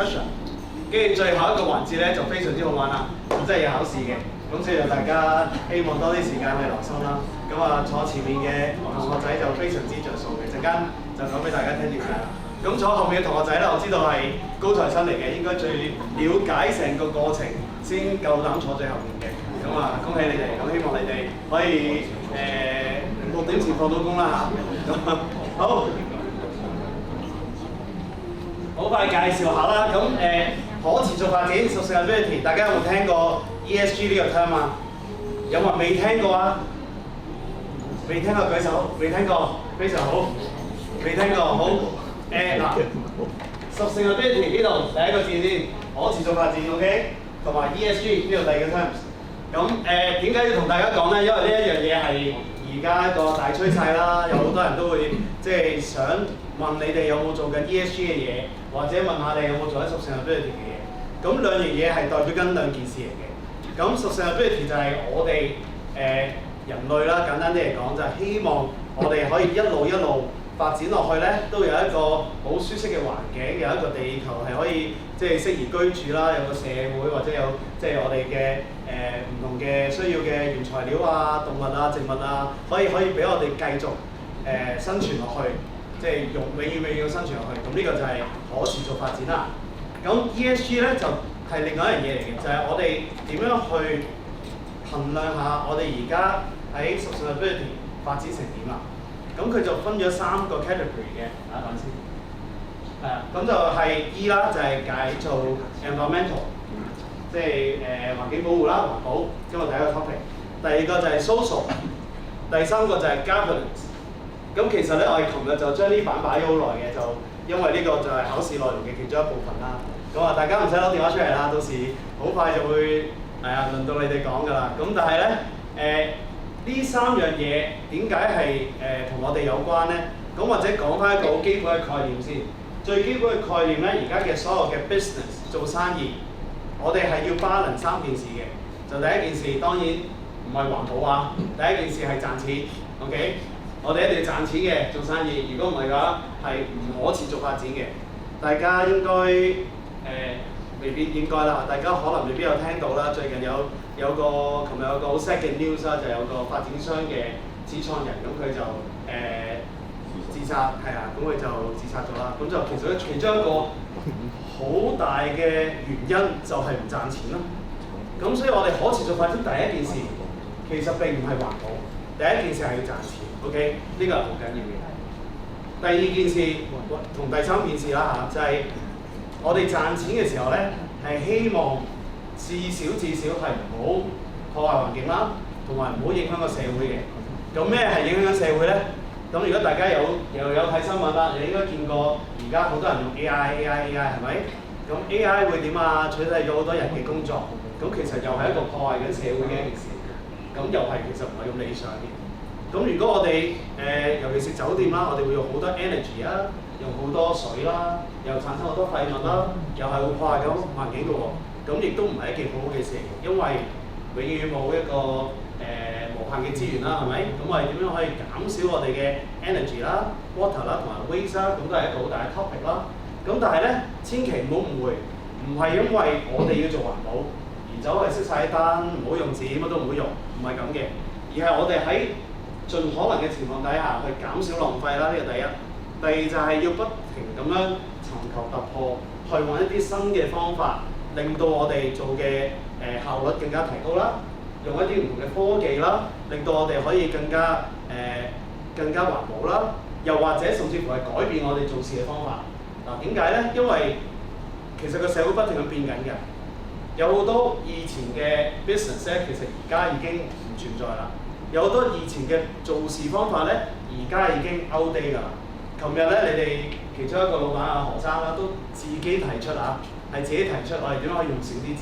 discussion， 跟住最後一個環節咧就非常之好玩啦，即係有考試嘅，咁所以就大家希望多啲時間去留心啦。咁啊坐前面嘅同學仔就非常之着數嘅，陣間就講俾大家聽點解啦。咁坐後面嘅同學仔咧，我知道係高材生嚟嘅，應該最了解成個過程先夠膽坐最後面嘅。咁啊恭喜你哋，咁希望你哋可以6點前放到工啦嚇。好。好快介紹下啦，咁可持續發展 sustainability， 大家有冇聽過 ESG 呢個 term 啊？有冇人未聽過啊？未聽過舉手，未聽過，非常好，未聽過好。嗱 ，sustainability 呢度第一個字先，可持續發展 OK， 同埋 ESG 呢度第二個 terms。咁點解要同大家講咧？因為呢一樣嘢係而家一個大趨勢啦，有好多人都會即係想問你哋有冇做緊 ESG 嘅嘢，或者問下你有冇做緊 sustainability 嘅嘢。咁兩樣嘢係代表緊兩件事嚟嘅。咁 sustainability 就係我哋人類啦，簡單啲嚟講就係希望我哋可以一路發展落去咧，都有一個好舒適嘅環境，有一個地球係可以即係適宜居住啦，有個社會或者有即係我哋嘅唔同嘅需要嘅原材料啊、動物啊、植物啊，可以俾我哋繼續生存落去，即係永遠生存落去。咁呢個就係可持續發展啦。咁 ESG 咧就係另外一樣嘢嚟嘅，就係我哋點樣去衡量下我哋而家喺 sustainability 發展成點啦。咁佢就分咗3個 category 嘅，等先。係啊，咁就係 E 啦，就係解做 environmental， 即係環境保護啦、環保。今日第一個 topic。第二個就係 social， 第三個就係 governance。咁其實咧，我哋琴日就將呢版擺咗好耐嘅，就因為呢個就係考試內容嘅其中一部分啦。咁啊，大家唔使攞電話出嚟啦，到時好快就會輪到你哋講㗎啦。咁但係咧呢3樣嘢點解係同我哋有關咧？咁或者講翻一個好基本嘅概念先。最基本嘅概念咧，而家嘅所有嘅 business 做生意，我哋係要 balance 3件事嘅。就第一件事當然唔係環保啊，第一件事係賺錢。OK， 我哋一定要賺錢嘅做生意。如果唔係嘅話，係唔可持續發展嘅。大家應該未必應該啦，大家可能未必有聽到啦。最近有個琴日有個好 sad 嘅 news 啦，就有個發展商嘅始創人，咁佢就自殺，係啊，咁佢就自殺咗啦。咁就其中一個好大嘅原因就係唔賺錢咯。咁所以我哋可持續發展第一件事其實並唔係環保，第一件事係要賺錢。OK， 呢個係好緊要嘅。第二件事同第三件事啦嚇，就係我哋賺錢嘅時候咧，係希望至少係唔好破壞環境啦，同埋唔好影響個社會嘅。咁咩係影響社會咧？咁如果大家有睇新聞啦，你應該見過而家好多人用 AI 係咪？咁 AI 會點啊？取代咗好多人嘅工作，咁其實又係一個破壞緊社會嘅一件事。咁又係其實唔係咁理想嘅。咁如果我哋尤其是酒店啦，我哋會用好多 energy 啦，用好多水啦，又產生好多廢物啦，又係會破壞緊環境嘅喎。咁亦都唔係一件好好嘅事，因為永遠冇一個無限嘅資源啦，係咪？咁我哋點樣可以減少我哋嘅 energy 啦、water 啦同埋 waste 啦，咁都係一個好大嘅 topic 啦。咁但係咧，千祈唔好誤會，唔係因為我哋要做環保而走去熄晒單，唔好用紙，乜都唔好用，唔係咁嘅，而係我哋喺盡可能嘅情況底下去減少浪費啦，呢個第一。第二就係要不停咁樣尋求突破，去揾一啲新嘅方法，令到我哋做嘅效率更加提高啦。用一啲唔同嘅科技啦，令到我哋可以更加環保啦。又或者甚至乎係改變我哋做事嘅方法。嗱，點解咧？因為其實個社會不停咁變緊嘅，有好多以前嘅 business 咧，其實而家已經唔存在啦。有好多以前嘅做事方法咧，而家已經 outdate 㗎啦。琴日咧，你哋其中一個老闆阿何生啦，都自己提出啊，係自己提出我哋點樣可以用少啲紙，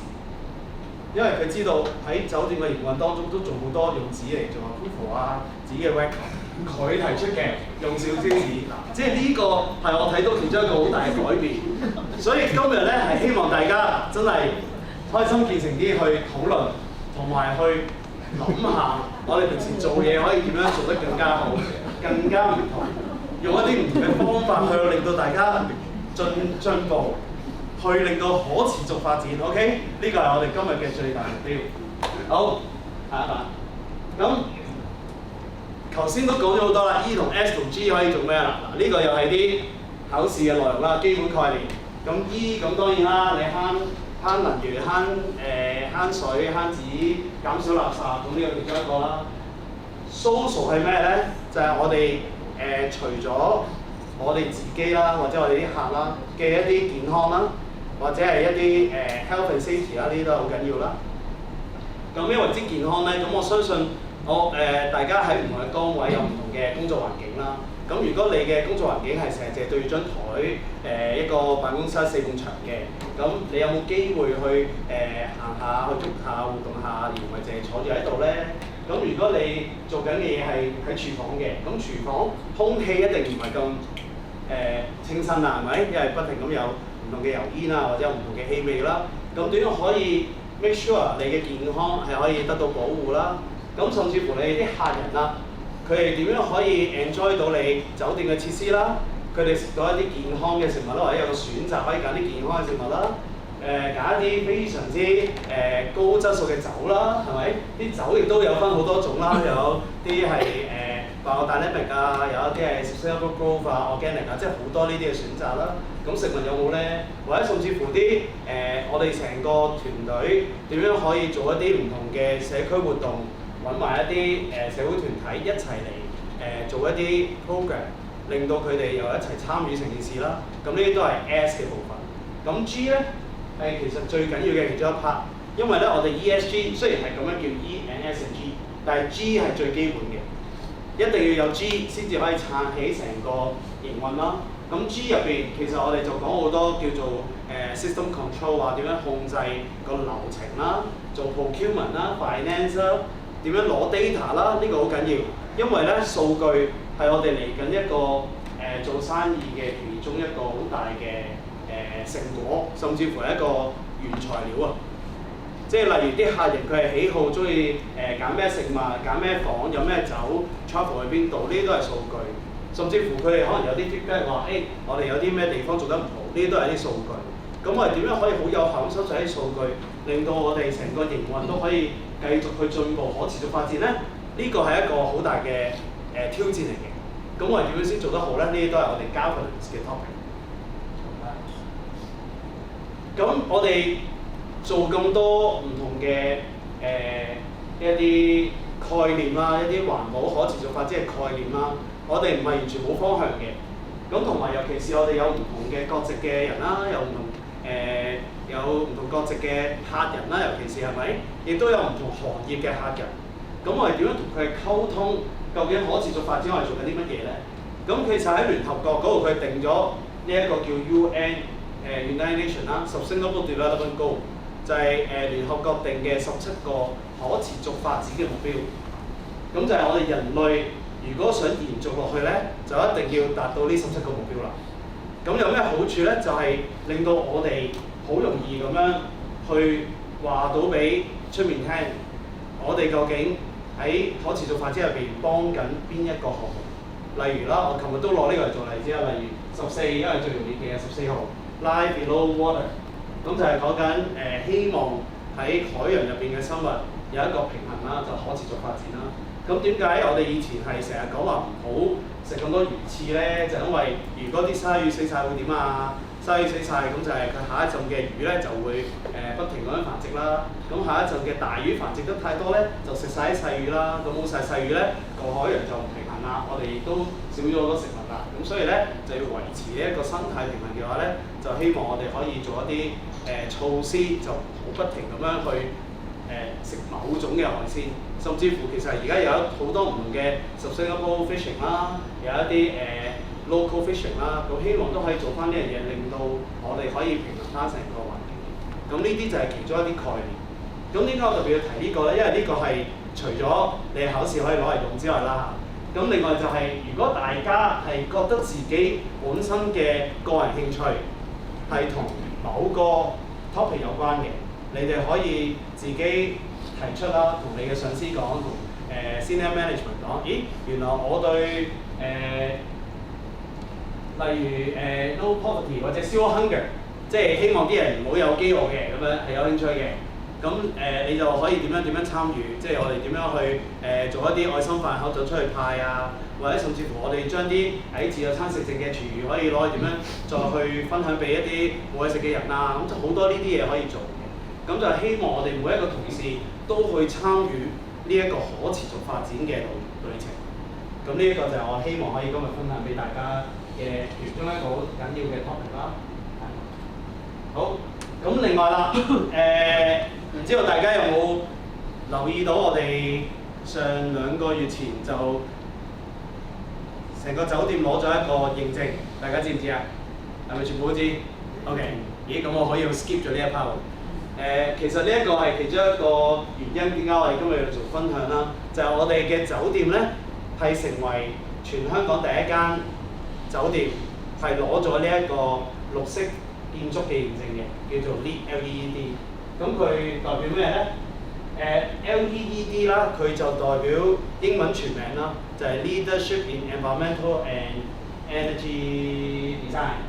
因為佢知道喺酒店嘅營運當中都做好多用紙嚟做 approval 啊，紙嘅 record， 佢提出嘅用少啲紙，即係呢個係我睇到其中一個好大嘅改變。所以今日咧係希望大家真係開心見誠啲去討論，同埋去諗下我哋平時做嘢可以點樣做得更加好、更加唔同。用一啲唔同嘅方法去令到大家進步，去令到可持續發展。OK， 呢個係我哋今日嘅最大目標。好，下一版。咁頭先都講咗好多啦 ，E 同 S 同 G 可以做咩啦？嗱，呢個又係啲考試嘅內容啦，基本概念。咁 E 咁當然啦，你慳能源、慳水、慳紙、減少垃圾，咁呢個其中一個啦。Social 係咩咧？就係、我哋除咗我哋自己啦，或者我哋啲客啦嘅一啲健康啦，或者係一啲health and safety 啦，呢啲都係好緊要啦。咁咩為之健康咧？咁我相信大家喺唔同嘅崗位有唔同嘅工作環境啦。咁如果你嘅工作環境係成日淨係對住張台，一個辦公室4埲牆嘅，咁你有冇機會去行下、去喐下、活動下，而唔係淨係坐住喺度咧？咁如果你做緊嘅嘢係喺廚房嘅，咁廚房空氣一定唔係咁清新啦，係咪？因為不停咁有唔同嘅油煙啊，或者有唔同嘅氣味啦。咁點樣可以 make sure 你嘅健康係可以得到保護啦？咁甚至乎你啲客人啦，佢哋點樣可以 enjoy 到你酒店嘅設施啦？佢哋食到一啲健康嘅食物啦，或者有個選擇可以揀啲健康嘅食物啦。揀一啲非常之高質素嘅酒啦，係咪？啲酒亦都有分好多種啦，有啲係biodynamic啊，有一啲係 sustainable growth 啊、organic 啊，即係好多呢啲嘅選擇啦。咁食物有冇咧？或者甚至乎啲我哋成個團隊點樣可以做一啲唔同嘅社區活動，揾埋一啲社會團體一齊嚟做一啲 program， 令到佢哋又一齊參與成件事啦。咁呢啲都係 S 嘅部分。咁 G 咧？係其實最緊要嘅其中一 part， 因為咧我哋 ESG 雖然係咁樣叫 E and S and G， 但係 G 係最基本嘅，一定要有 G 先至可以撐起成個營運啦。咁 G 入邊其實我哋就講好多叫做system control 啊，點樣控制個流程啦，做 procurement 啦、finance 啦，點樣攞 data 啦，呢個好緊要，因為咧數據係我哋嚟緊一個做生意嘅其中一個好大嘅成果，甚至乎係一個原材料啊！即係例如啲客人佢係喜好中意揀咩食物、揀咩房、有咩酒、travel 去邊度，呢啲都係數據。甚至乎佢哋可能有啲 feedback 話：我哋有啲咩地方做得唔好，呢啲都係啲數據。咁我哋點樣可以好有效咁收集啲數據，令到我哋成個營運都可以繼續去進步、可持續發展咧？呢個係一個好大嘅挑戰嚟嘅。咁我哋點樣先做得好咧？呢啲都係我哋 governance 嘅 topic。咁我哋做咁多唔同嘅一啲概念啦，一啲環保可持續發展嘅概念啦，我哋唔係完全冇方向嘅。咁同埋尤其是我哋有唔同嘅國籍嘅人啦，有唔同國籍嘅客人啦，尤其是係咪？亦都有唔同行業嘅客人。咁我哋點樣同佢哋溝通？究竟可持續發展我哋做緊啲乜嘢咧？咁其實喺聯合國嗰度佢定咗呢一個叫 United Nations 啦 ，Sustainable Development Goal 就係聯合國定嘅17個可持續發展嘅目標。咁就係我哋人類如果想延續落去咧，就一定要達到呢17個目標啦。咁有咩好處咧？就係令到我哋好容易咁樣去話到俾出面聽，我哋究竟喺可持續發展入邊幫緊邊一個項目？例如啦，我琴日都攞呢個嚟做例子啦。例如14，因為最容易記嘅14號 Life Below Water， 咁就係講緊希望喺海洋入邊嘅生物有一個平衡啦，就可持續發展啦。咁點解我哋以前係成日講話唔好食咁多魚翅咧？就因為如果啲鯊魚死晒會點啊？鯊魚死晒，咁就係佢下一陣嘅魚咧就會不停咁樣繁殖啦。咁下一陣嘅大魚繁殖得太多咧，就食晒啲細魚啦。咁冇晒細魚咧，個海洋就唔平衡啦。我哋亦都少咗好多食物啦。咁所以咧就要維持呢一個生態平衡嘅話咧，就希望我哋可以做一啲措施，就唔好不停咁樣去食某種嘅海鮮。甚至乎其實而家有好多唔同嘅 sustainable fishing 啦，有一啲local fishing 啦，咁希望都可以做翻呢樣嘢，令到我哋可以平衡翻成個環境。咁呢啲就係其中一啲概念。咁點解我特別要提呢個咧？因為呢個係除咗你考試可以攞嚟用之外啦，咁另外就係如果大家係覺得自己本身嘅個人興趣係同某個 topic 有關嘅，你哋可以自己提出啦，同你嘅上司講，同senior management 講，咦，原來我對例如no poverty 或者 zero hunger 即係希望啲人唔好有飢餓嘅咁樣係有興趣嘅。咁你就可以點樣參與，即係我哋點樣去做一啲愛心飯盒就出去派啊，或者甚至乎我哋將啲喺自助餐食剩嘅廚餘可以攞去點樣再去分享俾一啲冇嘢食嘅人啊，咁就好多呢啲嘢可以做嘅。咁就希望我哋每一個同事都去參與呢一個可持續發展嘅旅程。咁呢一個就係我希望可以今日分享俾大家嘅其中一個好緊要嘅 topic 啦。好，咁另外啦，唔知道大家有冇留意到我哋上2個月前就成個酒店攞咗一個認證，大家知唔知啊？係咪全部都知 ？OK， 咦，咁我可以 skip 咗呢一 part。其實呢一個係其中一個原因，點解我哋今日要做分享啦？就係我哋嘅酒店咧，係成為全香港第一間酒店係攞咗呢一個綠色建築嘅認證嘅，叫做 LEED。咁佢代表咩咧？LEED 啦，佢就代表英文全名啦，就係 Leadership in Environmental and Energy Design，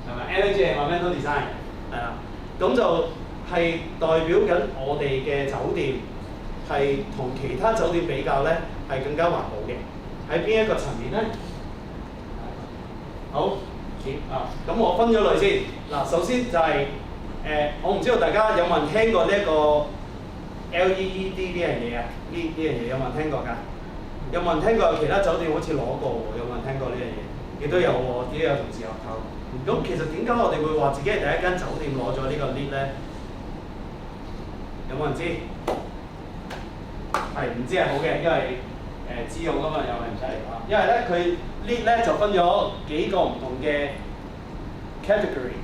係咪 ？Energy and Environmental Design 係啦，咁就係代表緊我哋嘅酒店係同其他酒店比較咧係更加環保嘅。喺邊一個層面咧？好，咁我分咗類先。嗱，首先就係我唔知道大家有冇人聽過呢一個 LEED 呢樣嘢啊？呢樣嘢有冇人聽過㗎？有冇人聽過其他酒店好似攞過喎？有冇人聽過呢樣嘢？亦都有喎，亦都有同事合購。咁其實點解我哋會話自己係第一間酒店攞咗呢個 LEED 咧？有冇人知？係唔知係好嘅，因為知用㗎嘛，又係唔使嚟講。因為咧佢 LEED 咧就分咗幾個唔同嘅 category。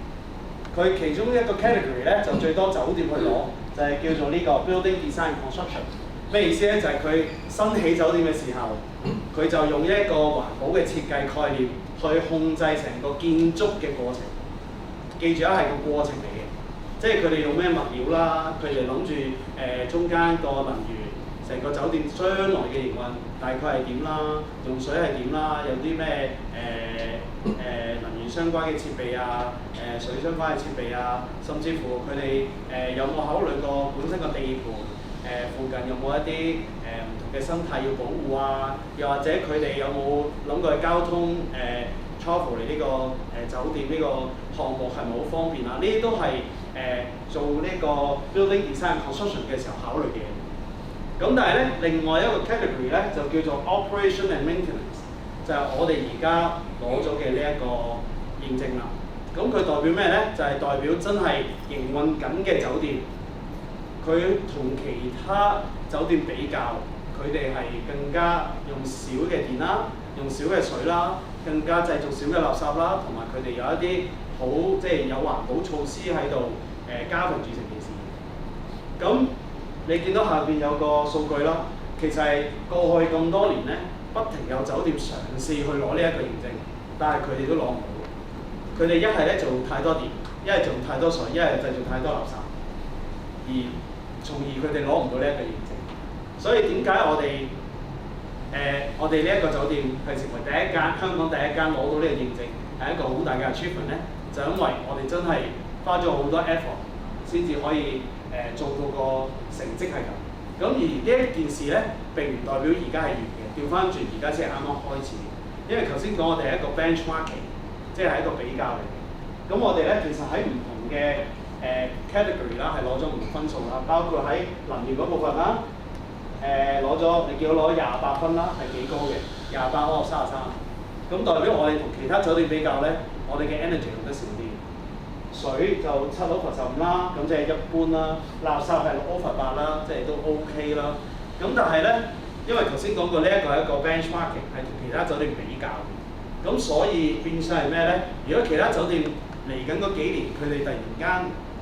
佢其中一個 category 咧就最多酒店去攞，就係叫做呢個 building design construction。咩意思咧？就係佢新起酒店嘅時候，佢就用一個環保嘅設計概念去控制成個建築嘅過程。記住啊，係個過程嚟嘅，即係佢哋用咩物料啦，佢哋諗住中間個能源，成個酒店將來嘅營運大概係點啦，用水係點啦，有啲咩能源相關嘅設備啊，水相關嘅設備啊，甚至乎佢哋有冇考慮過本身個地盤附近有冇一啲唔同嘅生態要保護啊？又或者佢哋有冇諗過交通travel 嚟呢個酒店呢個項目係咪好方便啊？呢啲都係做呢個 building design construction 嘅時候考慮嘅。咁但係咧，另外一個 category 咧就叫做 operation and maintenance， 就係我哋而家攞咗嘅呢一個認證啦。咁佢代表咩咧？就係代表真係營運緊嘅酒店，佢同其他酒店比較，佢哋係更加用少嘅電啦，用少嘅水啦，更加製造少嘅垃圾啦，同埋佢哋有一啲好即係有環保措施喺度加強住成件事。咁你見到下邊有個數據啦，其實係過去咁多年咧，不停有酒店嘗試去攞呢一個認證，但係佢哋都攞唔到。佢哋一係咧做太多電，一係做太多水，一係製造太多垃圾，從而佢哋攞唔到呢一個認證。所以點解我哋呢一個酒店係成為香港第一間攞到呢個認證，係一個好大嘅 achievement 咧？就因為我哋真係花咗好多 effort 先至可以做到個成績係咁。咁而呢一件事咧並唔代表而家係完嘅，調翻轉而家先係啱啱開始。因為頭先講我哋係一個 benchmarking， 即係一個比較嚟嘅。咁我哋咧其實喺唔同嘅category 啦，係攞咗唔同分數啦，包括喺能源嗰部分啦，攞咗你叫我攞28分啦，係幾高嘅，28我33。咁代表我哋同其他酒店比較咧，我哋嘅 energy 用得少啲，水就7/15啦，咁即係一般啦，垃圾係6/8啦，即係都 OK 啦。咁但係咧，因為頭先講過呢一個係一個 benchmarking， 係同其他酒店比較嘅，咁所以變相係咩咧？如果其他酒店嚟緊嗰幾年，佢哋突然間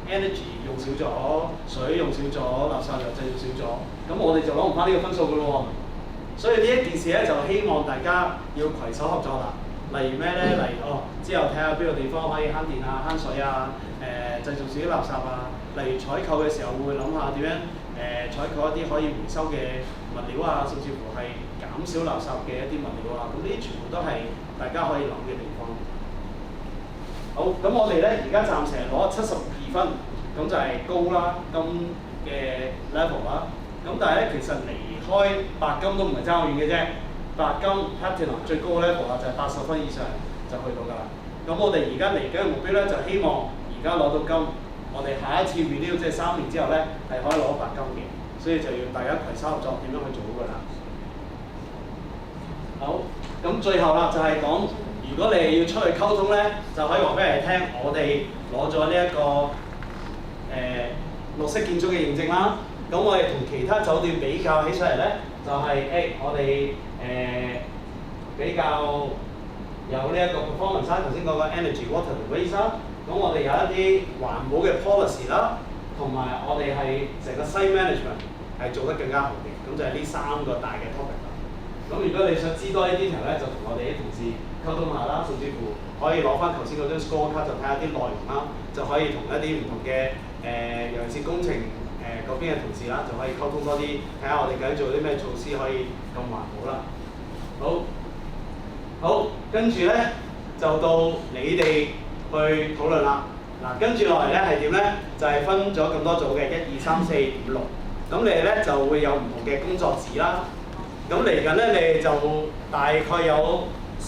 energy 用少咗，水用少咗，垃圾又製造少咗，咁我哋就攞唔翻呢個分數噶咯喎。所以呢一件事咧，就希望大家要攜手合作啦。例如咩咧？例如之後睇下邊個地方可以慳電啊、慳水啊、製造少啲垃圾啊。例如採購嘅時候會諗下點樣採購一啲可以回收嘅物料啊，甚至乎係減少垃圾嘅一啲物料啊。咁呢啲全部都係大家可以諗嘅地方。好，咁我哋咧而家暫時係攞72分，咁就係高啦，金嘅 level 啦。咁但係咧，其實離開白金都唔係爭好遠嘅啫。白金 Platinum 最高嘅 level 啊，就係80分以上就去到㗎啦。咁我哋而家嚟緊嘅目標咧，就希望而家攞到金，我哋下一次 renew 即係3年之後咧，係可以攞白金嘅。所以就要大家攜手合作，點樣去做㗎啦？好，咁最後啦，就係講，如果你要出去溝通咧，就可以話俾人哋聽，我哋攞咗呢一個綠色建築嘅認證啦。咁我哋同其他酒店比較起上嚟咧，就係、我哋比較有呢一個 performance 啦，頭先講個 energy、water 同 waste 啦。咁我哋有一啲環保嘅 policy 啦，同埋我哋係成個 site management 係做得更加好嘅。咁就係呢3個大嘅 topic 啦。咁如果你想知多啲 detail 咧，就同我哋啲同事溝通下啦，甚至乎可以攞翻頭先嗰張 score card 就睇下啲內容啦，就可以同一啲唔同嘅尤其是工程嗰邊嘅同事啦，就可以溝通多啲，睇下我哋究竟做啲咩措施可以咁環保啦。好，跟住咧就到你哋去討論啦。嗱，跟住落嚟咧係點咧？就係、分咗咁多組嘅1、2、3、4、5、6。咁你哋咧就會有唔同嘅工作紙啦。咁嚟緊咧，你哋就大概有10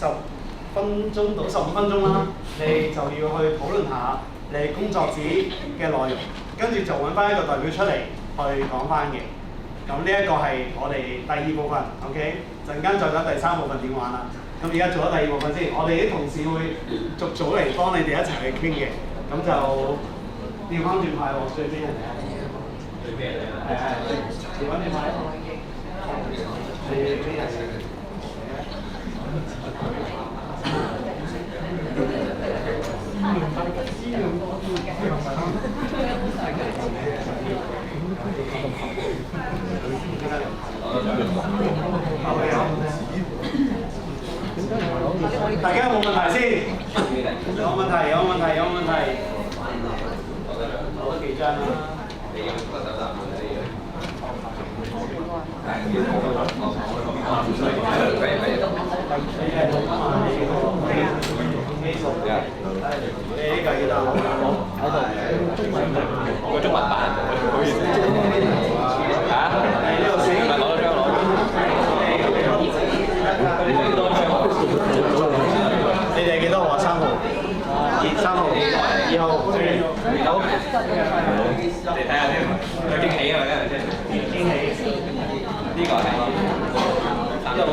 分鐘到15分鐘啦，你就要去討論下你工作紙嘅內容，跟住就揾翻一個代表出嚟去講翻嘅。咁呢一個係我哋第2部分 ，OK？ 陣間再講第3部分點玩啦。咁而家做咗第2部分先，我哋啲同事會逐組嚟幫你哋一齊去傾嘅。咁就調翻轉派喎，最邊人嚟啊？最邊人嚟啊？係調翻轉派。大家有冇問題先？有問題。攞多幾張啦。個中文版，好意思。你哋幾多號啊？3號。3號。2號。好。你睇下先，有驚喜啊！驚喜。呢個係3號。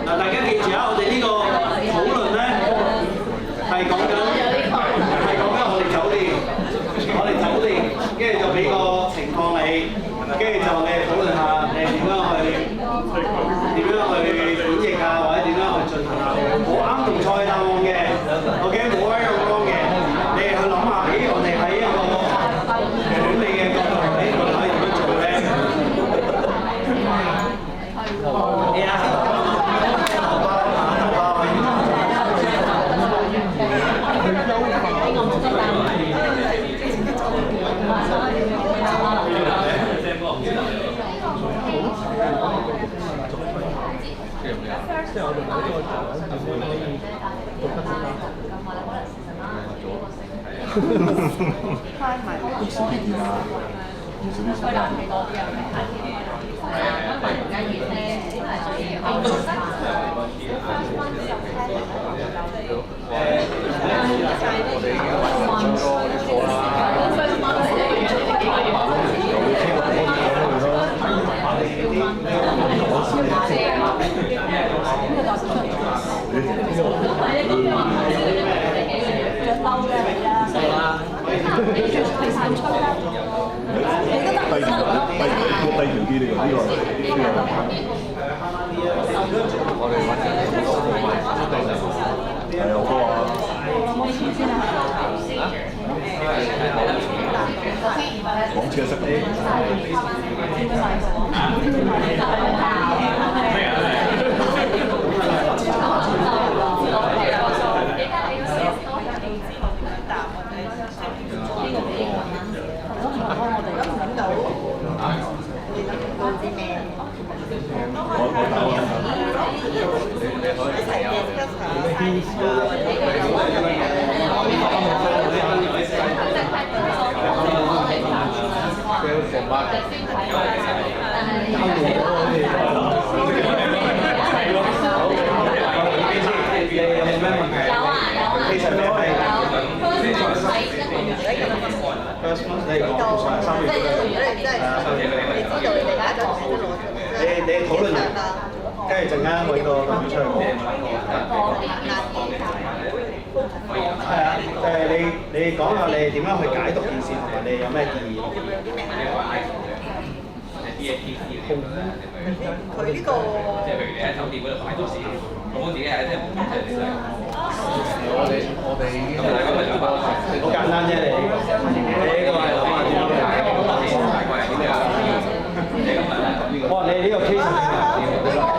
嗱，大家記住啊！我哋呢個討論咧係講緊我哋酒店，跟住就俾個情況你，跟住就你哋討論下你點樣去演繹啊，或者點樣去進行啊，冇啱同錯嘅答案嘅 ，OK， 冇一樣講嘅，你哋去諗下，我哋喺一個管理嘅角度，我哋可以點樣做咧？講車識你討論完，跟住陣間揾個代表出嚟講。係啊，你講下你點樣去解讀件事，同埋你有咩建議？佢呢個即係譬如你喺酒店嗰度買到時，咁我自己係即係冇即係我哋已經好簡單啫，你呢個係諗下點樣解？哇！你呢個 case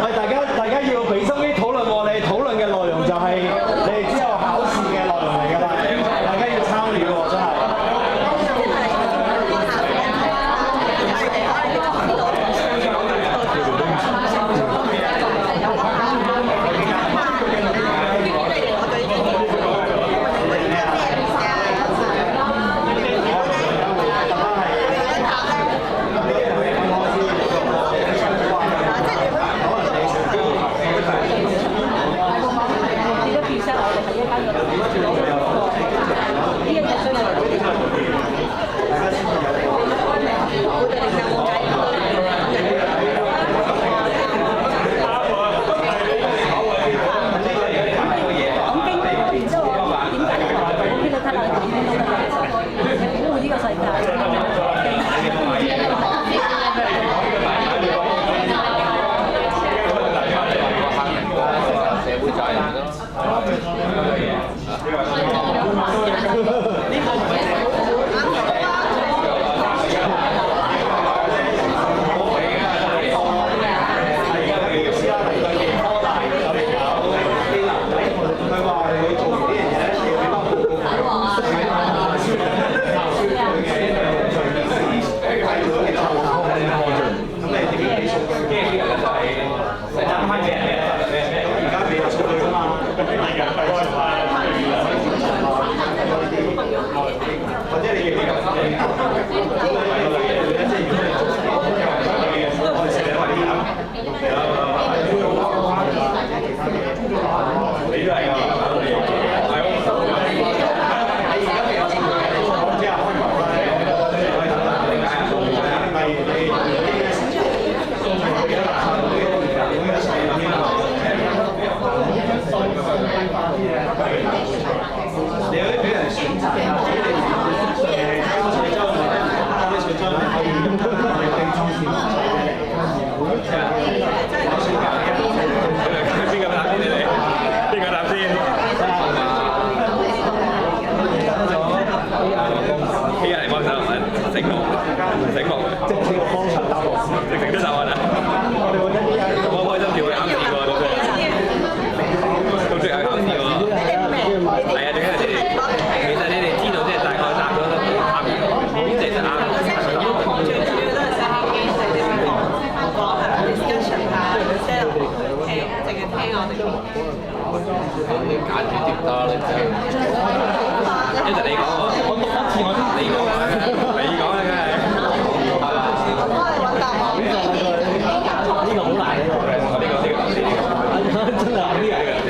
喂，大家要俾心機討論喎，你討論嘅內容就係你哋之後考試嘅內容嚟㗎啦，大家要參與喎，真係。真係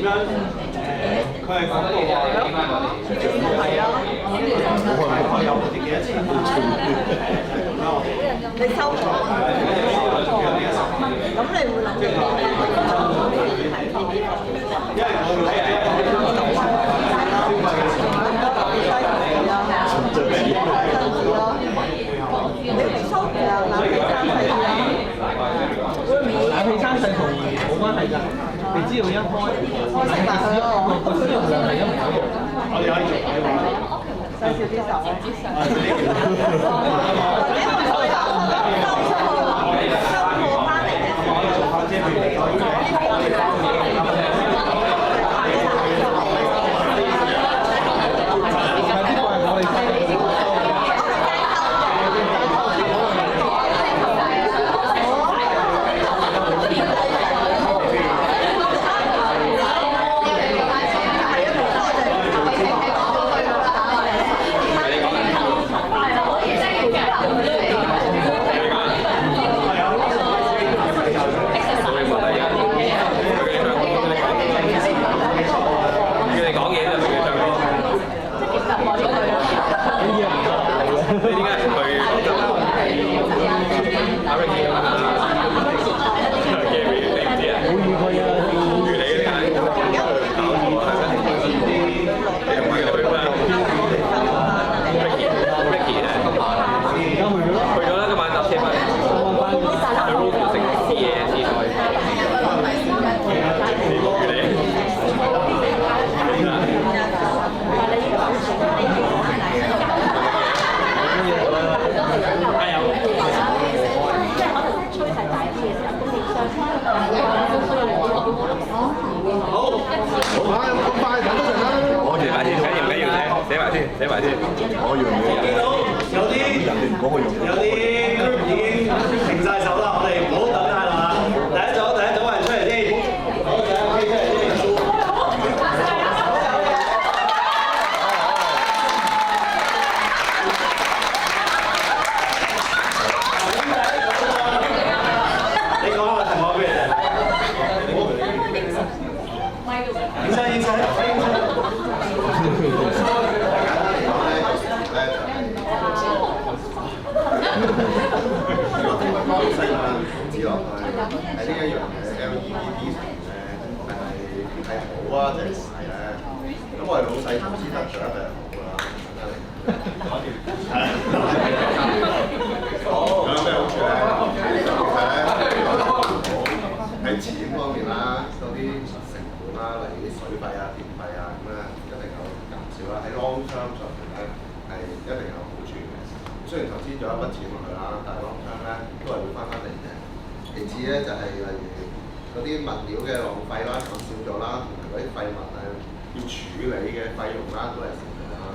樣佢係講到話有啲幾多錢你收咗，咁你會諗住因為我會睇你收嘅冷氣餐係冷氣餐細同冇關係㗎，你只要一開，我食埋佢咯。個使用量係一模一樣。我哋可以做嘅話，細少啲手啊！寫埋先。我見到有啲 group 已經停晒手啦，我哋唔好等太耐啦。第一組人出嚟先，好，第一個飛出嚟先。你講下個題目俾你哋。影相。係呢一樣嘅 LED 係好啊，定係壞咧？咁我哋老細投資得獎一定係好啦，好。有咩好處咧？喺錢方面啦，嗰啲成本啦，例如啲水費啊、電費啊咁咧，一定有減少啦。喺 long term 上面咧係一定有好處嘅。雖然投資咗一筆錢落去啦，但係 long term 咧都係會翻嚟嘅。其次咧就係例如嗰啲物料嘅浪費啦，減少咗啦，同埋嗰啲廢物要處理嘅費用啦，都係少咗啦。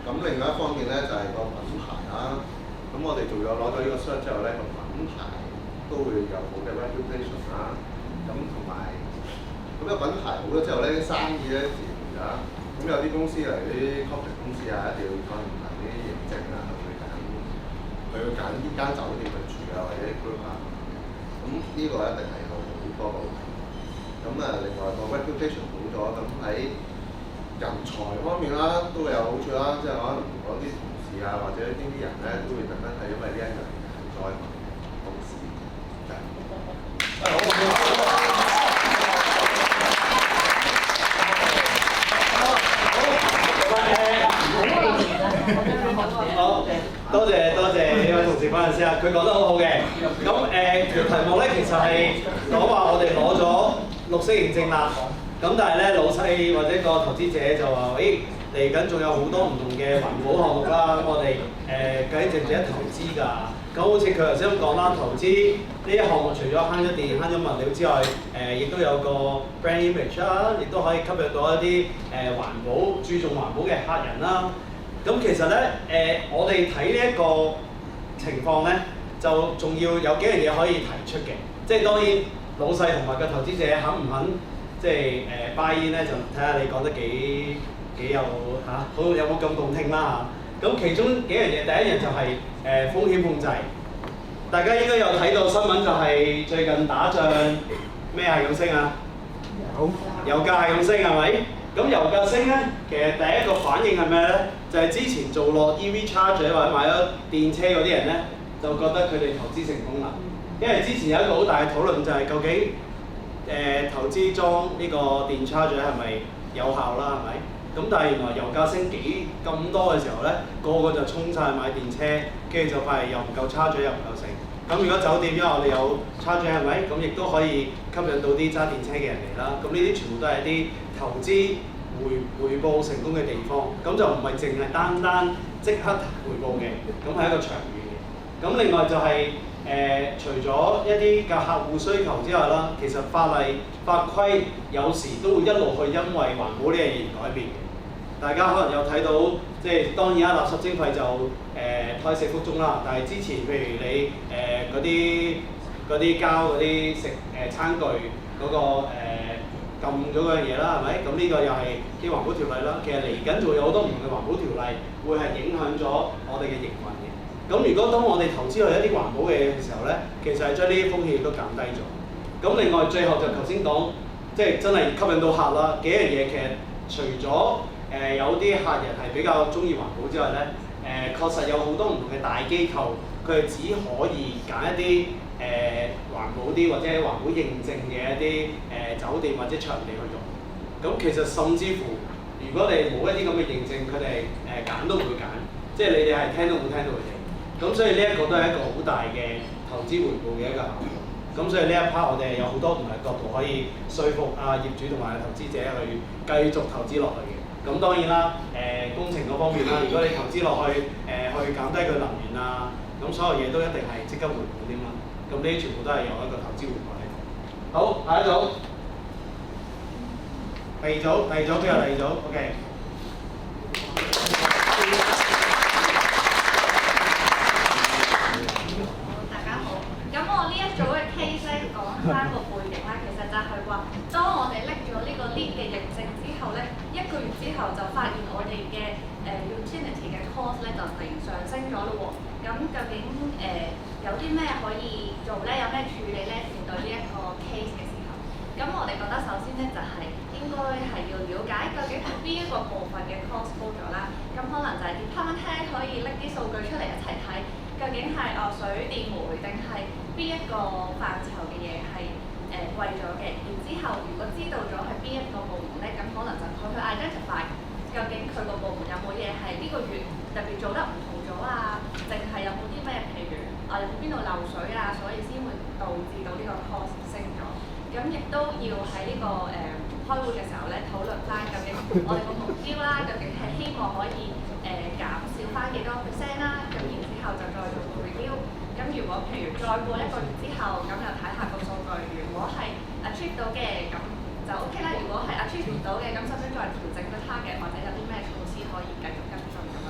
咁另外一方面咧就係個品牌啦。咁我哋攞咗呢個 cert 之後咧，個品牌都會有好嘅 reputation 啦。咁同埋咁個品牌好咗之後咧，啲生意咧自然㗎。咁有啲公司嚟啲 corporate 公司啊，一定要講唔同啲認證啊，佢會揀呢間酒店去住啊，或者 group 啊。咁呢個一定係好多個。咁另外個 reputation 好咗，咁喺人才方面啦，都會有好處啦。即係可能嗰啲同事啊，或者呢啲人咧，都會特登係因為呢一樣再同事。好，多謝呢位同事嗰陣時啊，佢講得好好嘅。咁題目咧其實係講話我哋攞咗綠色認證啦。咁但係咧老細或者個投資者就話：嚟緊仲有好多唔同嘅環保項目啦。我哋究竟值唔值得投資㗎？咁好似佢頭先咁講啦，投資呢一項目除咗慳咗電、慳咗物料之外，亦都有個 brand image 啦，亦都可以吸引到一啲環保、注重環保嘅客人啦。咁其實咧，我哋睇呢一個情況咧，就仲要有幾樣嘢可以提出嘅。即係當然老細同埋個投資者肯唔肯即係buy in咧，就睇下你講得幾有嚇，好有冇咁動聽啦嚇。咁其中幾樣嘢，第一樣就係風險控制。大家應該有睇到新聞，就係最近打仗咩係咁升啊？好。油價係咁升係咪？咁油價升咧，其實第一個反應係咩咧？就係、之前做落 EV charger 或者買咗電車嗰啲人咧，就覺得佢哋投資成功啦。因為之前有一個好大嘅討論就係究竟投資裝呢個電 charger 係咪有效啦？係咪？咁但係原來油價升咁多嘅時候咧，個個就衝晒買電車，跟住就發現又唔夠 charger 又唔夠成。咁如果酒店因為我哋有 charger 係咪？咁亦都可以吸引到啲揸電車嘅人嚟啦。咁呢啲全部都係一啲投資回報成功嘅地方。咁就唔係淨係單即刻回報嘅，咁係一個長遠嘅。咁另外就係、除咗一啲嘅客戶需求之外啦，其實法例法規有時都會一路去因為環保呢樣嘢而改變嘅。大家可能有睇到，即係當然啦，垃圾徵費就胎死腹中啦。但係之前譬如你嗰啲膠嗰啲餐具嗰、禁咗嗰樣嘢啦，係咪？咁呢個又係啲環保條例啦。其實嚟緊仲有好多唔同嘅環保條例，會係影響咗我哋嘅營運嘅。咁如果當我哋投資去一啲環保嘅嘢嘅時候咧，其實係將呢啲風險亦都減低咗。咁另外最後就頭先講，即係真係吸引到客啦。幾樣嘢其實除咗有啲客人係比較中意環保之外咧，確實有好多唔同嘅大機構，佢哋只可以揀一啲環保啲或者環保認證嘅一啲酒店或者場地去用。咁其實甚至乎，如果你冇一啲咁嘅認證，佢哋揀都唔會揀，即係你哋係聽都冇聽到佢哋。咁所以呢一個都係一個好大嘅投資回報嘅一個效果。咁所以呢一 part 我哋有好多唔同嘅角度可以說服業主同埋投資者去繼續投資落去嘅。咁當然啦，工程嗰方面啦，如果你投資落去去減低佢能源啊，咁所有嘢都一定係即刻回報添啦。咁呢啲全部都係有一個投資回報喺度。好，下一組，第二組邊個第二組 ？OK。大家好，咁我呢一組嘅 case 咧講翻個背景啦，其實就係話，當我哋拎咗呢個 LEED 嘅認證之後咧，1個月之後就發現我哋嘅utility 嘅 cost 咧就突然上升咗咯喎。咁究竟有啲咩可以做咧？有咩處理咧？面對呢一個 case 嘅時候，咁我哋覺得首先咧就係應該係要了解究竟係邊一個部分嘅 cost 高咗啦。咁可能就係 department head 可以拎啲數據出嚟一齊睇，究竟係水電煤定係邊一個範疇嘅嘢係貴咗嘅。然之後如果知道咗係邊一個部門咧，咁可能就佢去 identify 究竟佢個部門有冇嘢係呢個月特別做得唔同咗啊？定係有冇啲咩譬如有冇邊度漏水啊？所以先會導致到呢個 cost 升咗。咁亦都要喺呢個開會嘅時候咧討論翻究竟我哋個目標啦，究竟係希望可以減少翻幾多 percent 啦。咁然之後就再做個 review。咁如果譬如再過1個月之後，咁又睇下個數據，如果係 achieve 到嘅，咁就 OK 啦。如果係 achieve 唔到嘅，咁使唔使再調整個 target，或者有啲咩措施可以繼續跟進咁樣？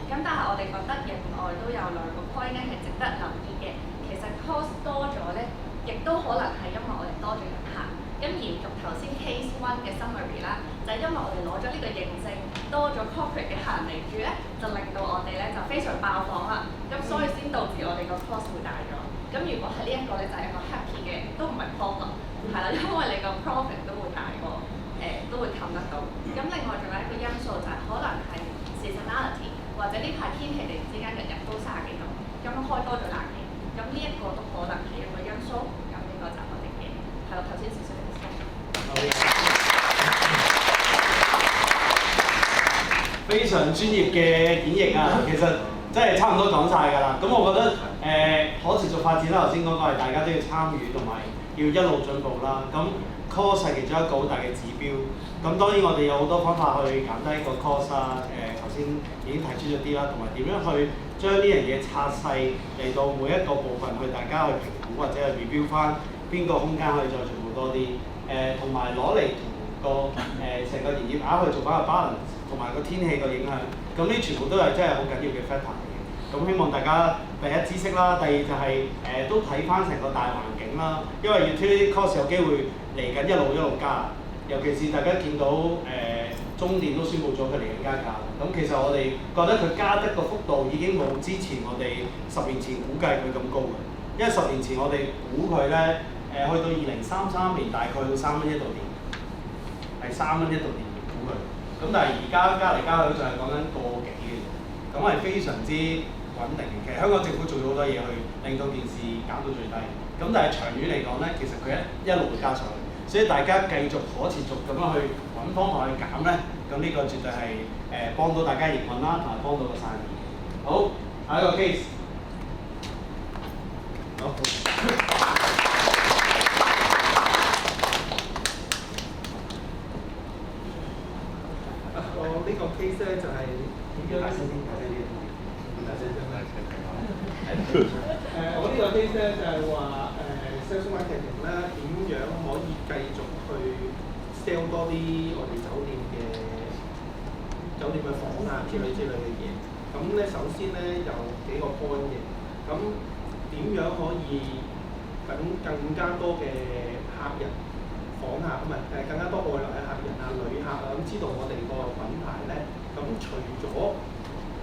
咁但係我哋覺得另外都有2個 point 咧係值得留意嘅。其實 cost 多咗咧，亦都可能係因為我哋多咗人客。咁延續頭先 case 1嘅 summary 啦，就係因為我哋攞咗呢個認證，多咗 corporate 嘅客人嚟住咧，就令到我哋咧就非常爆房啦。咁所以先導致我哋個 cost 會大咗。咁如果係呢一個咧，就係一個 happy 嘅，都唔係 problem，係啦，因為你個 profit 都會大過，都會冚得到。咁另外仲有一個因素就係可能係 seasonality，或者呢排天氣突然之間日日都30幾度，咁開多咗冷氣，咁呢一個都可能係一個因素。咁呢個就係我哋嘅係咯，頭先少少嘅 discussion。非常專業嘅演繹啊，其實真係差唔多講晒㗎啦。咁我覺得可持續發展啦，頭先講過係大家都要參與同埋要一路進步啦。咁 cost 係其中一個好大嘅指標。咁當然我哋有好多方法去減低個 cost 啦。頭先已經提出咗啲啦，同埋點樣去將呢樣嘢拆細嚟到每一個部分去大家去評估或者係 review 翻邊個空間可以再做多啲。同埋攞嚟同個成個營業額去做翻個 balance。同埋個天氣個影響，咁呢全部都係真係好緊要嘅 factor 嚟嘅。咁希望大家第一知識啦，第二就係都睇翻成個大環境啦。因為 utility cost 有機會嚟緊一路加，尤其是大家見到中電都宣布咗佢嚟緊加價。咁其實我哋覺得佢加得個幅度已經冇之前我哋10年前估計佢咁高嘅。因為10年前我哋估佢咧去到2033年大概到3蚊一度電。係3蚊一度電熱壺佢。咁但係而家加嚟加去就係講緊個幾嘅，咁係非常之穩定嘅。其實香港政府做咗好多嘢去令到件事減到最低。咁但係長遠嚟講咧，其實佢一路會加上去，所以大家繼續可持續咁樣去揾方法去減咧，咁呢個絕對係幫到大家營運啦，同埋幫到個生意。好，下一個 case。好。呢個 case 咧就係點樣？我呢個 case 咧就係話sales marketing 咧點樣可以繼續去 sell 多啲我哋酒店嘅房啊之類嘅嘢。咁咧首先咧有幾個 point 嘅。咁點樣可以等更加多嘅客人？訪客咁更加多外來嘅客人啊、旅客啊，咁知道我哋個品牌咧，咁除咗